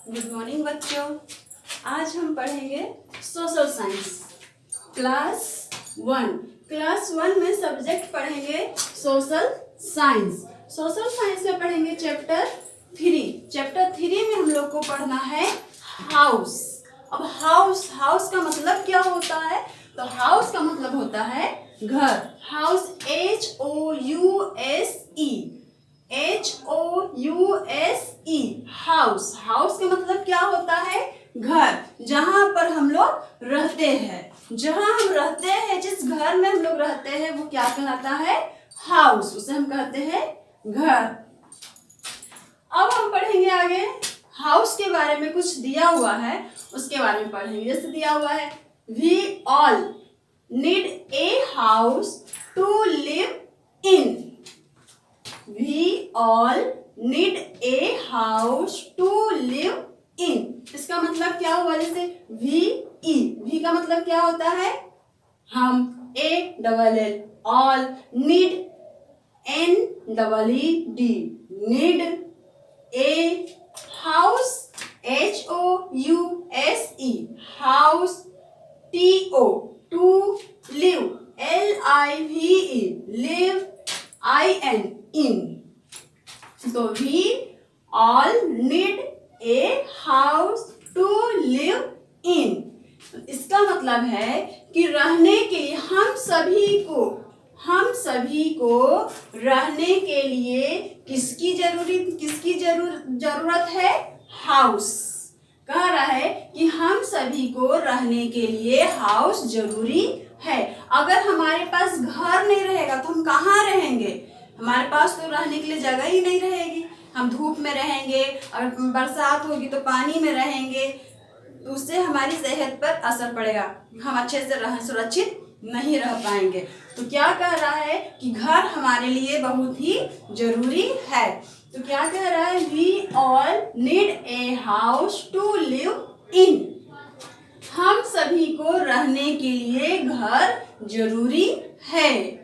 Good morning बच्चों। आज हम पढ़ेंगे सोशल साइंस क्लास वन में सब्जेक्ट पढ़ेंगे सोशल साइंस। सोशल साइंस में पढ़ेंगे चैप्टर थ्री में हम लोग को पढ़ना है हाउस। अब हाउस का मतलब क्या होता है? तो हाउस का मतलब होता है घर। हाउस HOUSE हाउस का मतलब क्या होता है? घर, जहां पर हम लोग रहते हैं। जहां हम रहते हैं, जिस घर में हम लोग रहते हैं वो क्या कहलाता है? हाउस। उसे हम कहते हैं घर। अब हम पढ़ेंगे आगे हाउस के बारे में। कुछ दिया हुआ है उसके बारे में पढ़ेंगे। जैसे दिया हुआ है we all need a house to live in. We all need a house to live in। इसका मतलब क्या हुआ? जैसे वी का मतलब क्या होता है? हम, ALL, all, need, NEED, need, a house, HOUSE, house, to live, LIVE, live, in। तो we all need a house to live in। इसका मतलब है कि रहने के लिए हम सभी को रहने के लिए किसकी जरूरत है? हाउस। कह रहा है कि हम सभी को रहने के लिए हाउस जरूरी है। अगर हमारे पास घर नहीं रहेगा तो हम कहाँ रहेंगे? हमारे पास तो रहने के लिए जगह ही नहीं रहेगी। हम धूप में रहेंगे और बरसात होगी तो पानी में रहेंगे, तो उससे हमारी सेहत पर असर पड़ेगा। हम अच्छे से सुरक्षित नहीं रह पाएंगे। तो क्या कह रहा है कि घर हमारे लिए बहुत ही जरूरी है। तो क्या कह रहा है? We all need a house to live in. हम सभी को रहने के लिए घर जरूरी है।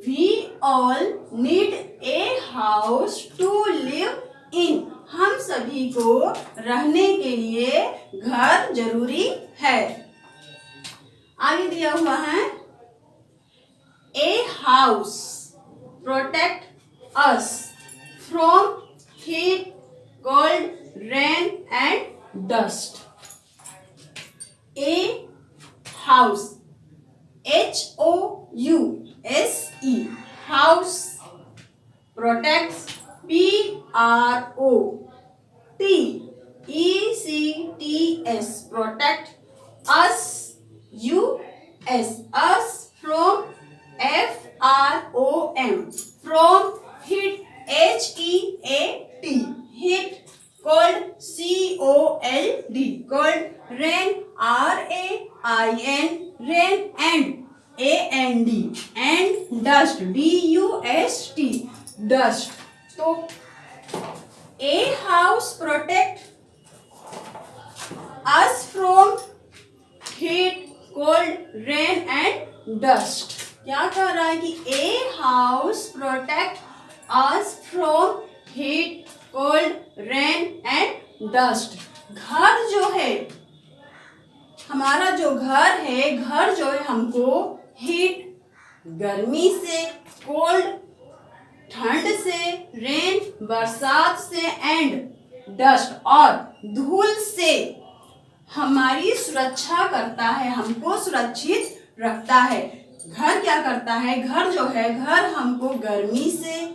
We all need a house to live in। हम सभी को रहने के लिए घर जरूरी है। आगे दिया हुआ है A house protect us from heat, cold, rain and dust। A house, HOUSE, house, protects, PROTECTS, protect us, us from from heat, heat, cold, cold, rain, rain and dust, dust। तो a house protect us from heat, cold, rain and dust। क्या कह रहा है कि a house protect us from heat, cold, rain and dust। घर जो है, हमारा जो घर जो है हमको हीट गर्मी से, कोल्ड ठंड से, रेन बरसात से एंड डस्ट और धूल से हमारी सुरक्षा करता है, हमको सुरक्षित रखता है। घर क्या करता है? घर जो है, घर हमको गर्मी से,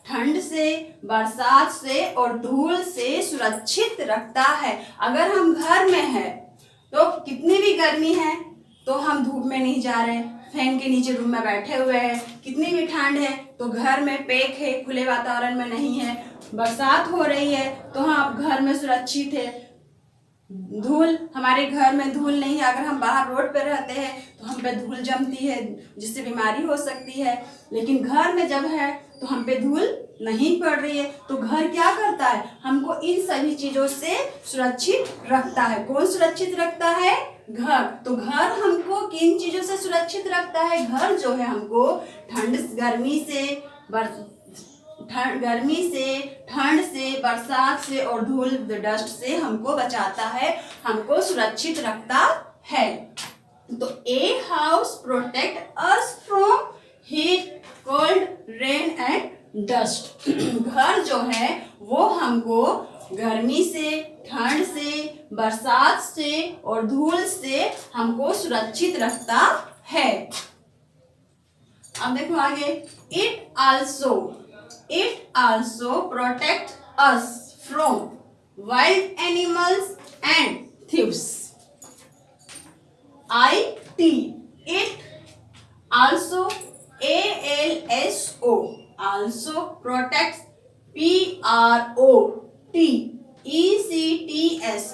ठंड से, बरसात से और धूल से सुरक्षित रखता है। अगर हम घर में हैं तो कितनी भी गर्मी है तो हम धूप में नहीं जा रहे, फैन के नीचे रूम में बैठे हुए हैं। कितनी भी ठंड है तो घर में पैक है, खुले वातावरण में नहीं है। बरसात हो रही है तो हम घर में सुरक्षित है। धूल, हमारे घर में धूल नहीं है। अगर हम बाहर रोड पे रहते हैं तो हम पे धूल जमती है, जिससे बीमारी हो सकती है। लेकिन घर में जब है तो हम पे धूल नहीं पड़ रही है। तो घर क्या करता है? हमको इन सभी चीजों से सुरक्षित रखता है। कौन सुरक्षित रखता है? घर। तो घर हमको किन चीजों से सुरक्षित रखता है? घर जो है हमको ठंड गर्मी से, गर्मी से, ठंड से, बरसात से और धूल डस्ट से हमको बचाता है, हमको सुरक्षित रखता है। तो a house protect us from heat, cold, rain and dust. घर जो है वो हमको गर्मी से, ठंड से, बरसात से और धूल से हमको सुरक्षित रखता है। अब देखो आगे, it also protect us from wild animals and thieves. it also, ALSO, also protects,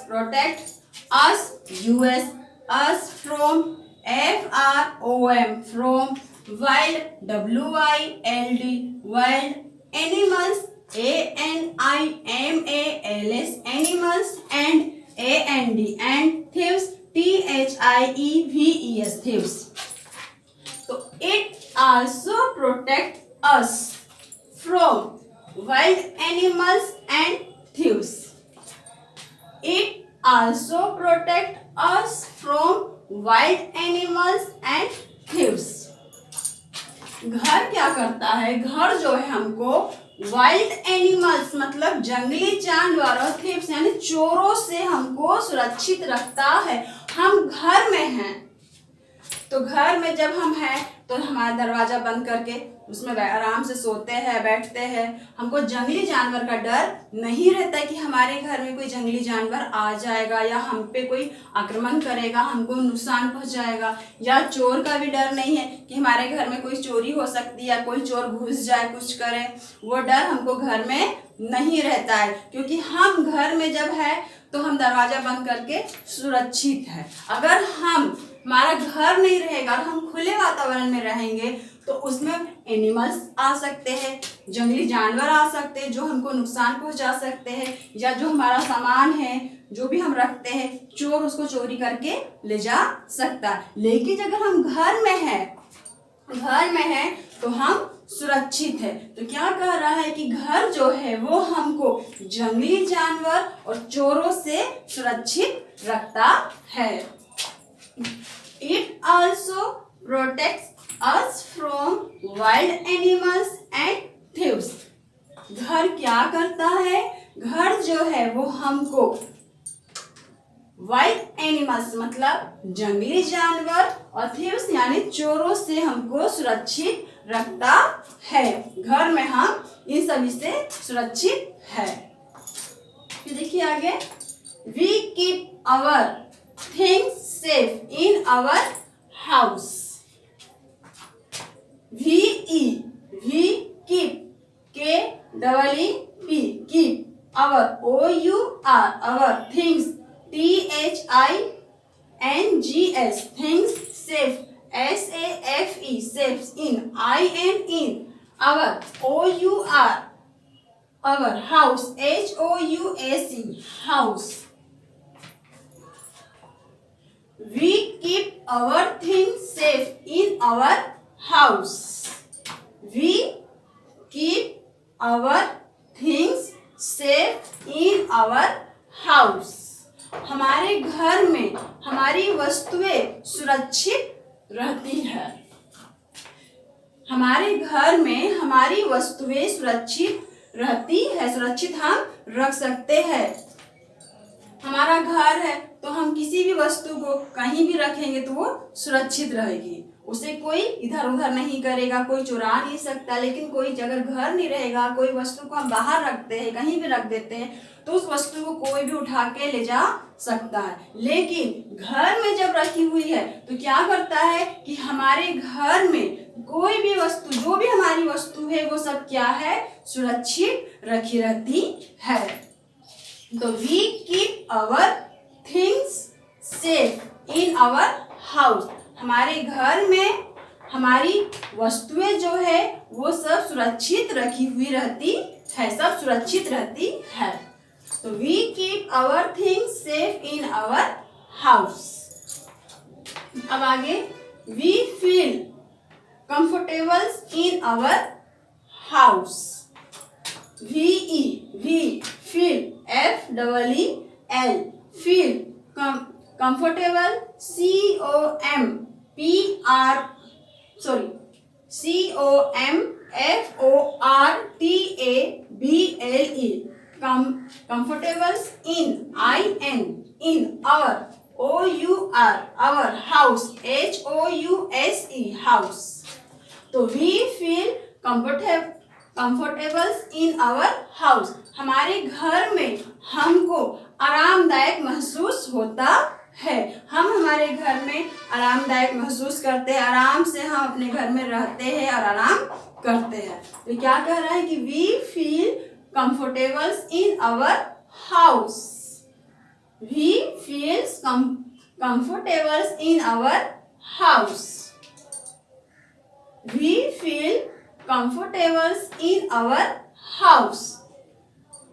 PROTECTS, protects us from, FROM, from wild, wild animals, ANIMALS, animals, and thieves, THIEVES, thieves. So it also protects us from wild animals and thieves. It also protects us from wild animals and thieves. घर क्या करता है? घर जो है हमको wild animals मतलब जंगली जानवर और थीव्स यानी चोरों से हमको सुरक्षित रखता है। हम घर में हैं तो घर में जब हम हैं तो हमारा दरवाजा बंद करके उसमें आराम से सोते हैं, बैठते हैं। हमको जंगली जानवर का डर नहीं रहता कि हमारे घर में कोई जंगली जानवर आ जाएगा या हम पे कोई आक्रमण करेगा, हमको नुकसान पहुंचाएगा। या चोर का भी डर नहीं है कि हमारे घर में कोई चोरी हो सकती है या कोई चोर घुस जाए, कुछ करे। वो डर हमको घर में नहीं रहता है, क्योंकि हम घर में जब है तो हम दरवाजा बंद करके सुरक्षित है। अगर हमारा घर नहीं रहेगा और हम खुले वातावरण में रहेंगे तो उसमें एनिमल्स आ सकते हैं, जंगली जानवर आ सकते हैं जो हमको नुकसान पहुंचा सकते हैं, या जो हमारा सामान है जो भी हम रखते हैं चोर उसको चोरी करके ले जा सकता है। लेकिन अगर हम घर में है तो हम सुरक्षित है। तो क्या कह रहा है कि घर जो है वो हमको जंगली जानवर और चोरों से सुरक्षित रखता है। It also protects us from wild animals and thieves. घर क्या करता है? घर जो है वो हमको वाइल्ड एनिमल्स मतलब जंगली जानवर और थीव्स यानी चोरों से हमको सुरक्षित रखता है। घर में हम इन सभी से सुरक्षित है। फिर देखिए आगे, we keep our things safe in our house. We keep, KEEP, keep our, our things, THINGS, things safe, SAFE, safe in, in our, our house, HOUSE, house. We keep our things safe in our house. We keep our things safe in our house. हमारे घर में हमारी वस्तुएं सुरक्षित रहती है। हमारे घर में हमारी वस्तुएं सुरक्षित रहती है, सुरक्षित हम रख सकते हैं। हमारा घर है तो हम किसी भी वस्तु को कहीं भी रखेंगे तो वो सुरक्षित रहेगी, उसे कोई इधर उधर नहीं करेगा, कोई चुरा नहीं सकता। लेकिन कोई अगर घर नहीं रहेगा, कोई वस्तु को हम बाहर रखते हैं, कहीं भी रख देते हैं तो उस वस्तु को कोई भी उठा के ले जा सकता है। लेकिन घर में जब रखी हुई है तो क्या करता है कि हमारे घर में कोई भी वस्तु, जो भी हमारी वस्तु है वो सब क्या है, सुरक्षित रखी रहती है। तो we keep our things safe in our house. हमारे घर में हमारी वस्तुएं जो है वो सब सुरक्षित रखी हुई रहती है, सब सुरक्षित रहती है। तो we keep our things safe in our house. अब आगे, we feel comfortable in our house. VE V feel FEEL feel comfortable COMFORTABLE comfortable in our our house house. तो we feel comfortable in our house, हमारे घर में हमको आरामदायक महसूस होता है। हम हमारे घर में आरामदायक महसूस करते हैं, आराम से हम अपने घर में रहते हैं और आराम करते हैं। तो क्या कह रहा है कि we feel comfortable in our house, we feel comfortable in our house, we feel comfortable in our house।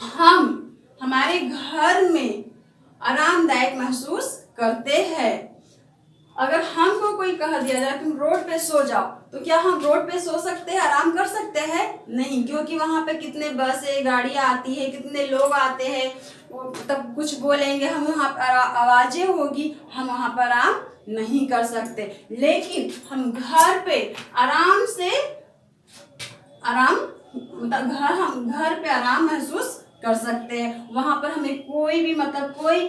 हम हमारे घर में आरामदायक महसूस करते हैं। अगर हमको कोई कह दिया जाए तुम रोड पे सो जाओ, तो क्या हम रोड पे सो सकते हैं, आराम कर सकते हैं? नहीं, क्योंकि वहाँ पे कितने बसें गाड़ियाँ आती है, कितने लोग आते हैं, तब कुछ बोलेंगे, हम वहाँ पर आवाज़ें होगी, हम वहाँ पर आराम नहीं कर सकते। लेकिन हम घर पे आराम से हम घर पे आराम महसूस कर सकते हैं। वहाँ पर हमें कोई भी कोई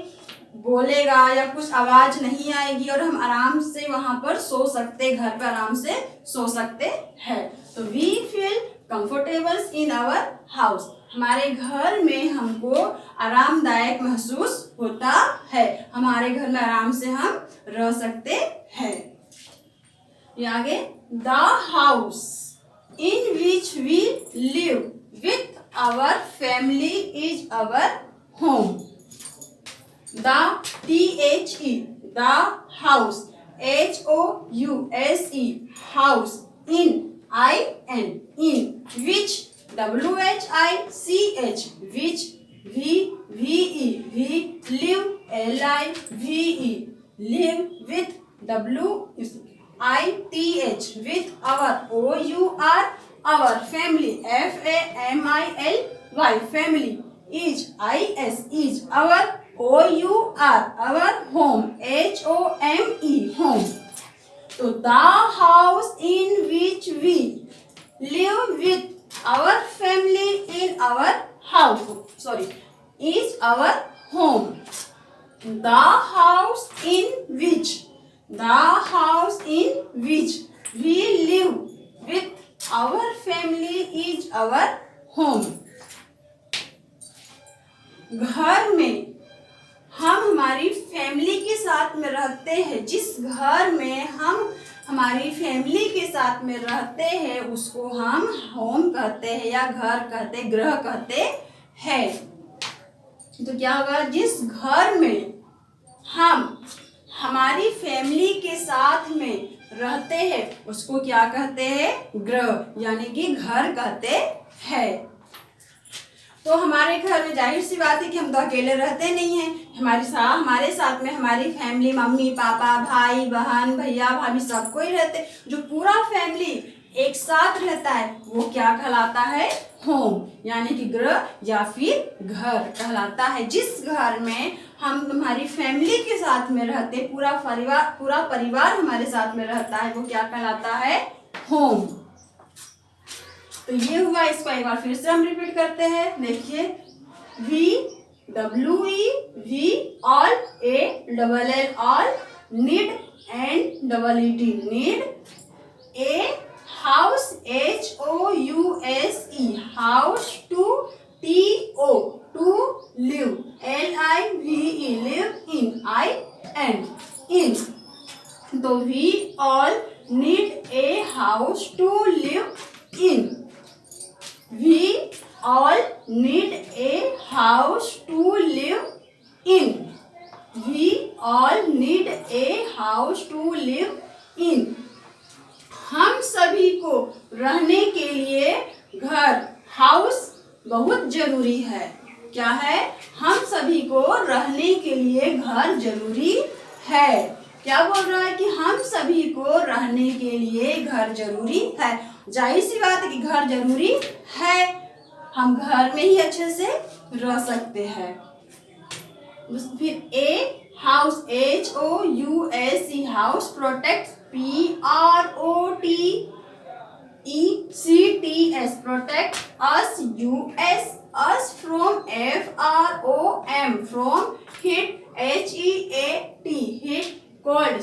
बोलेगा या कुछ आवाज नहीं आएगी और हम आराम से वहाँ पर सो सकते, घर पे आराम से सो सकते हैं। तो we feel comfortable in our house, हमारे घर में हमको आरामदायक महसूस होता है, हमारे घर में आराम से हम रह सकते हैं। ये आगे, the house in which we live with our family is our home. The THE, the house, HOUSE, house, in which, WHICH, which, we live, live with, WITH, with our, our family, FAMILY, family, is our, our home, HOME, so the house in which we live with our family in our house, is our home. The house in which we live with our family is our home. घर में हम हमारी family के साथ में रहते हैं, जिस घर में हम हमारी फैमिली के साथ में रहते हैं उसको हम होम कहते हैं या घर कहते, गृह कहते हैं। तो क्या होगा, जिस घर में हम हमारी फैमिली के साथ में रहते हैं उसको क्या कहते हैं, गृह, यानी कि घर कहते हैं। तो हमारे घर में जाहिर सी बात है कि हम तो अकेले रहते नहीं हैं, हमारे साथ में हमारी फैमिली, मम्मी पापा, भाई बहन, भैया भाभी, सब कोई रहते। जो पूरा फैमिली एक साथ रहता है वो क्या कहलाता है, होम, यानी कि गृह या फिर घर कहलाता है। जिस घर में हम हमारी फैमिली के साथ में रहते, पूरा परिवार हमारे साथ में रहता है, वो क्या कहलाता है, होम। तो ये हुआ, इसको एक बार फिर से हम रिपीट करते हैं। देखिए, VWE all ALL all need and EED need a house HOUSE house to TO to live LIVE live in so we all need a house to live in. We all need a house to live in. We all need a house to live in. हम सभी को रहने के लिए घर, house बहुत जरूरी है। क्या है, हम सभी को रहने के लिए घर जरूरी है। क्या बोल रहा है कि हम सभी को रहने के लिए घर जरूरी है। जाहिर सी बात है कि घर जरूरी है, हम घर में ही अच्छे से रह सकते हैं। फिर a house, HOUSE house protect, PROTECTS protect us, US from, FROM from heat, HEAT heat, cold,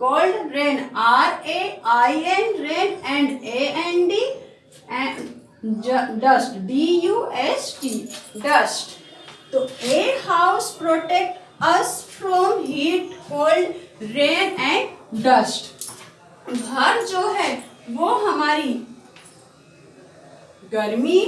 cold rain, RAIN rain and AND and dust, DUST dust. तो a house protect us from heat, cold, rain and dust. घर जो है वो हमारी गर्मी,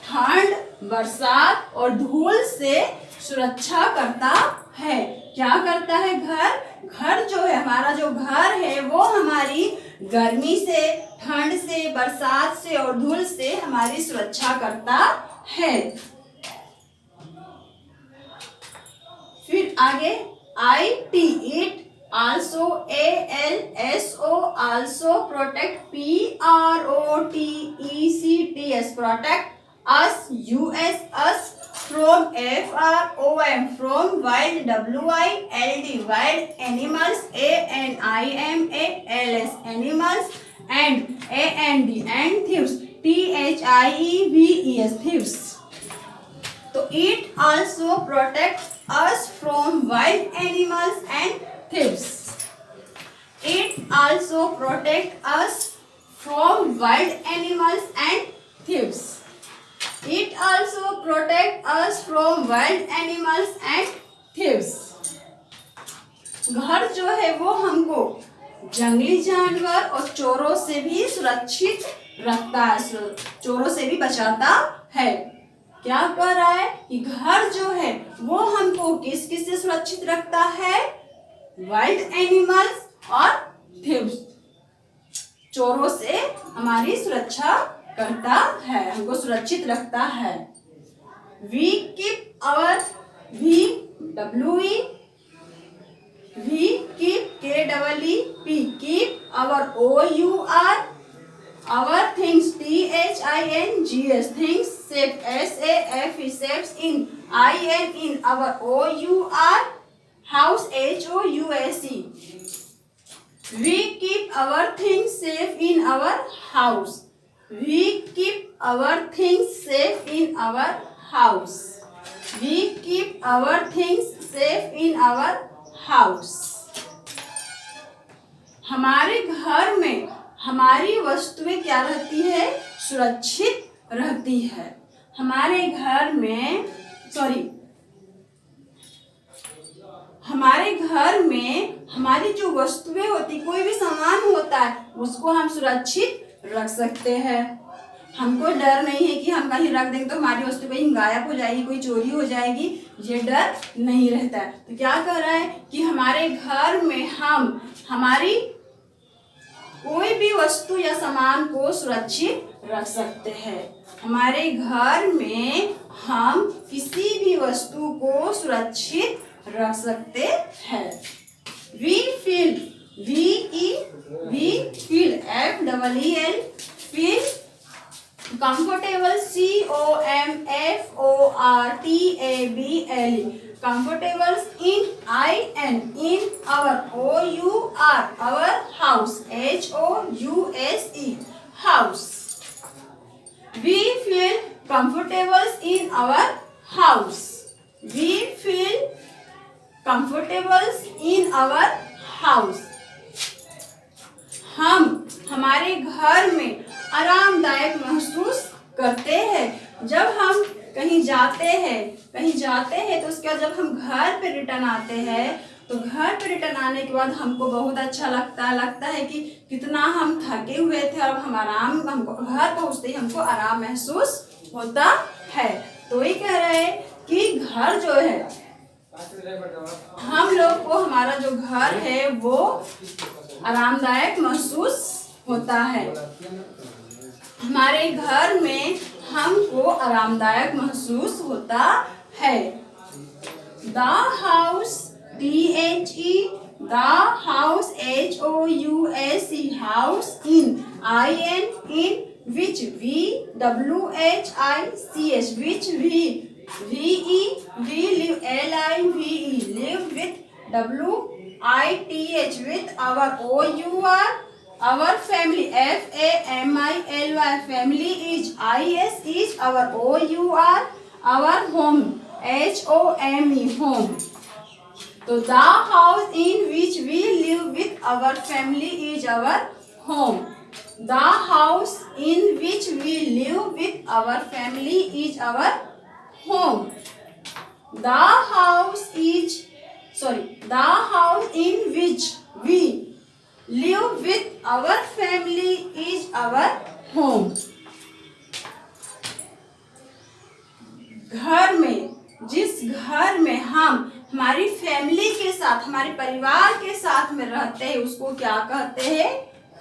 ठंड, बरसात और धूल से सुरक्षा करता है। क्या करता है घर? घर जो है, हमारा जो घर है वो हमारी गर्मी से, ठंड से, बरसात से और धूल से हमारी सुरक्षा करता है। फिर आगे IT it, also ALSO also protect, PROTECTS protect us, US us from, FROM from wild, WILD wild animals, ANIMALS animals and AND and thieves, THIEVES thieves। तो it also protects us from wild animals and thieves। It also protects us from wild animals and thieves। It also protects us from wild animals and thieves। घर जो है वो हमको जंगली जानवर और चोरों से भी सुरक्षित रखता है, चोरों से भी बचाता है। क्या कह रहा है कि घर जो है वो हमको किस किस से सुरक्षित रखता है? वाइल्ड एनिमल्स और थीव्स, चोरों से हमारी सुरक्षा करता है, हमको सुरक्षित रखता है। We keep our, we keep, KEEP keep our, OUR our things, THINGS things, safe, SAFE saves in, in our, OUR house, HOUSE। We keep our things safe in our house। We keep our things safe in our house। We keep our things safe in our house। हमारे घर में हमारी वस्तुएं क्या रहती है? सुरक्षित रहती है। हमारे घर में हमारी जो वस्तुएं होती, कोई भी सामान होता है, उसको हम सुरक्षित रख सकते हैं। हमको डर नहीं है कि हम कहीं रख देंगे तो हमारी वस्तु कहीं गायब हो जाएगी, कोई चोरी हो जाएगी, ये डर नहीं रहता है। तो क्या कर रहा है कि हमारे घर में हम हमारी कोई भी वस्तु या सामान को सुरक्षित रख सकते हैं। हमारे घर में हम किसी भी वस्तु को सुरक्षित रख सकते हैं। We feel, FEEL feel comfortable, COMFORTABLE comfortable, in our, OUR our house, HOUSE house। We feel comfortable in our house। We feel comfortable in our house। हम हमारे घर में आरामदायक महसूस करते हैं। जब हम कहीं जाते हैं तो उसके बाद जब हम घर पे रिटर्न आते हैं तो घर पे रिटर्न आने के बाद हमको बहुत अच्छा लगता है कि कितना हम थके हुए थे और हमको घर पहुंचते ही हमको आराम महसूस होता है। तो ये कह रहे हैं कि घर जो है, हम लोग को हमारा जो घर है वो आरामदायक महसूस होता है। हमारे घर में हमको आरामदायक महसूस होता है। The house, THE the house, HOUSE house, in which VWHICH, which we live, LIVE, live with WITH, with our OUR, our family, FAMILY, family is IS, is our OUR, our home, HOME, home. So the house in which we live with our family is our home. The house in which we live with our family is our home. The house in which we live with our family is our home. घर में, जिस घर में हम हमारी family के साथ, हमारे परिवार के साथ में रहते हैं, उसको क्या कहते हैं?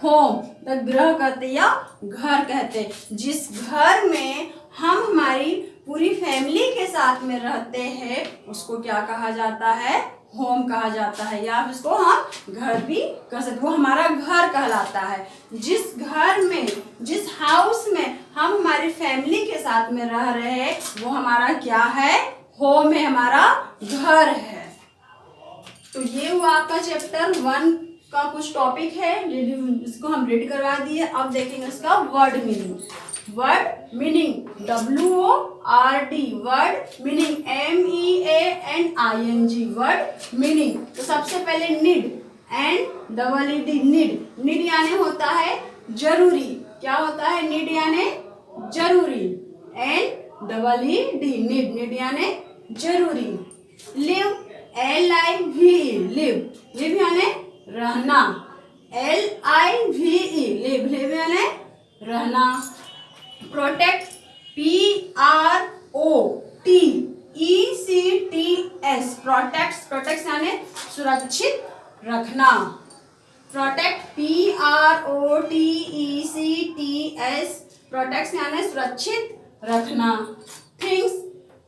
होम, तो गृह कहते हैं या घर कहते हैं। जिस घर में हम हमारी पूरी फैमिली के साथ में रहते हैं उसको क्या कहा जाता है? होम कहा जाता है, या उसको हम घर भी कह सकते, वो हमारा घर कहलाता है। जिस घर में, जिस हाउस में हम हमारी फैमिली के साथ में रह रहे हैं वो हमारा क्या है? होम है, हमारा घर है। तो ये हुआ आपका चैप्टर 1 का कुछ टॉपिक है, इसको हम रीड करवा दिए। अब देखेंगे इसका word meaning. Word meaning, WORD, word meaning, MEANING, word meaning. तो सबसे पहले नीड, NEED, नीड। नीड यानी होता है जरूरी। क्या होता है? नीड यानी जरूरी। NEED, नीड, नीड यानी जरूरी। लिव, LIVE, लिव, लिव यानी रहना। LIVE, लिव, लिव यानी रहना। प्रोटेक्ट, PROTECTS, प्रोटेक्ट, प्रोटेक्ट यानी सुरक्षित रखना। प्रोटेक्ट, PROTECTS, प्रोटेक्ट यानी सुरक्षित रखना। थिंग्स,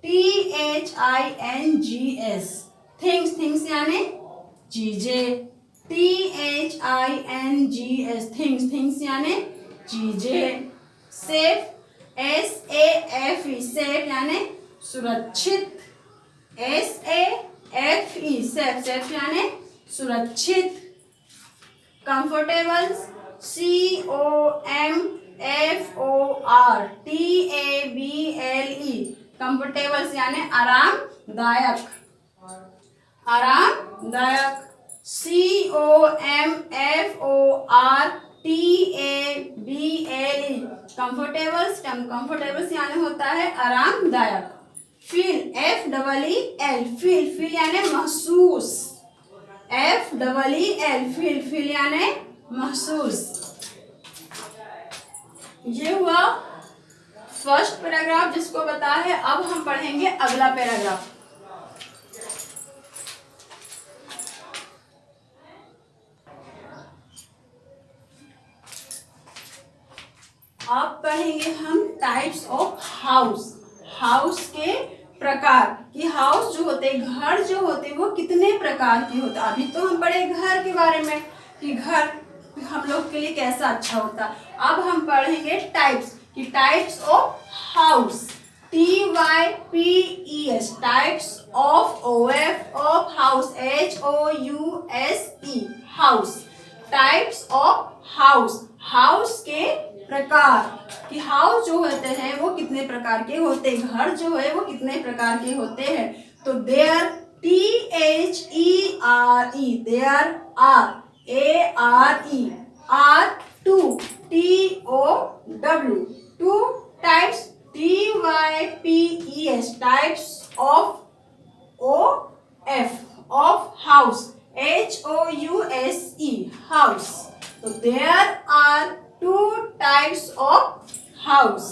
THINGS, थिंग्स, थिंग्स यानी चीजें। THINGS, थिंग्स, थिंग्स यानी चीजें। सेफ, SAFE, सेफ यानी सुरक्षित। SAFE, सेफ, सेफ यानी सुरक्षित। कंफर्टेबल, COMFORTABLE, कंफर्टेबल यानी आरामदायक, आरामदायक। COMFORTABLE, कंफर्टेबल्स, कंफर्टेबल्स यानी होता है आरामदायक। फील, FEEL, फील, फील यानी महसूस। FEEL, फील, फील यानी महसूस। ये हुआ फर्स्ट पैराग्राफ जिसको बता है। अब हम पढ़ेंगे अगला पैराग्राफ। अब पढ़ेंगे हम टाइप्स ऑफ हाउस, हाउस के प्रकार, कि हाउस जो होते, घर जो होते वो कितने प्रकार के होते। अभी तो हम पढ़े घर के बारे में कि घर हम लोग के लिए कैसा अच्छा होता। अब हम पढ़ेंगे टाइप्स, कि types of house, TYPES, types of, of house, HOUSE, house. Types of house, house के प्रकार, कि हाउस जो होते हैं वो कितने प्रकार के होते हैं, घर जो है वो कितने प्रकार के होते हैं। तो there, THERE, there are, ARE, are two, TOW, two types, TYPES, types of house, HOUSE, house. So there are two types of house.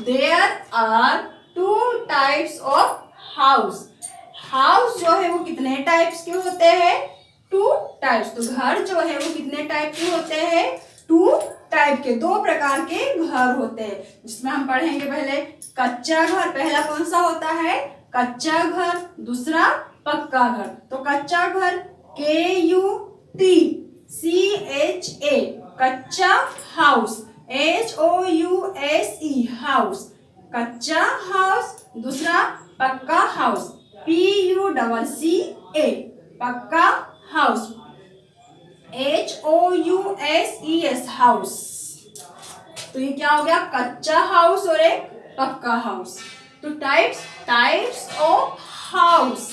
There are two types of house. House जो है वो कितने टाइप्स के होते हैं? 2 types. तो घर जो है वो कितने टाइप के होते हैं? 2 टाइप के, 2 प्रकार के घर होते हैं, जिसमें हम पढ़ेंगे पहले कच्चा घर। पहला कौन सा होता है? कच्चा घर। दूसरा पक्का घर। तो कच्चा घर KUTCHA, कच्चा house, HOUSE house, kachcha house, दूसरा पक्का हाउस, PUCCA पक्का हाउस, HOUSES हाउस। तो ये क्या हो गया, कच्चा हाउस और एक पक्का हाउस। तो टाइप्स ऑफ हाउस,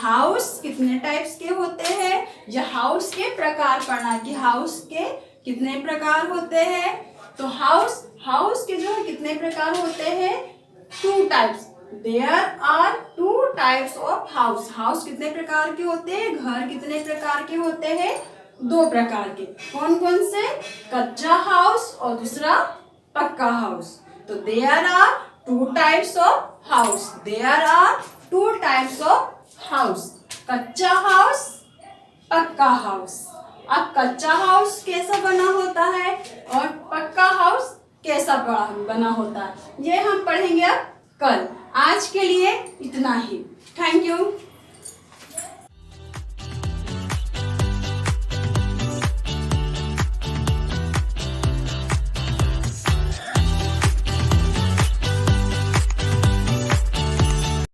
हाउस कितने टाइप्स के होते हैं, या हाउस के प्रकार पढ़ना कि हाउस के कितने प्रकार होते हैं। तो हाउस के जो है कितने प्रकार होते हैं, 2 types. There are 2 types of house. House कितने प्रकार के होते हैं, घर कितने प्रकार के होते हैं, 2 प्रकार के। कौन कौन से, कच्चा हाउस और दूसरा पक्का हाउस। तो there are 2 types of house, there are 2 types of house, kachcha house, pakka house. अब कच्चा हाउस कैसा बना होता है और पक्का हाउस कैसा बना होता है, ये हम पढ़ेंगे अब कल। आज के लिए इतना ही। Thank you.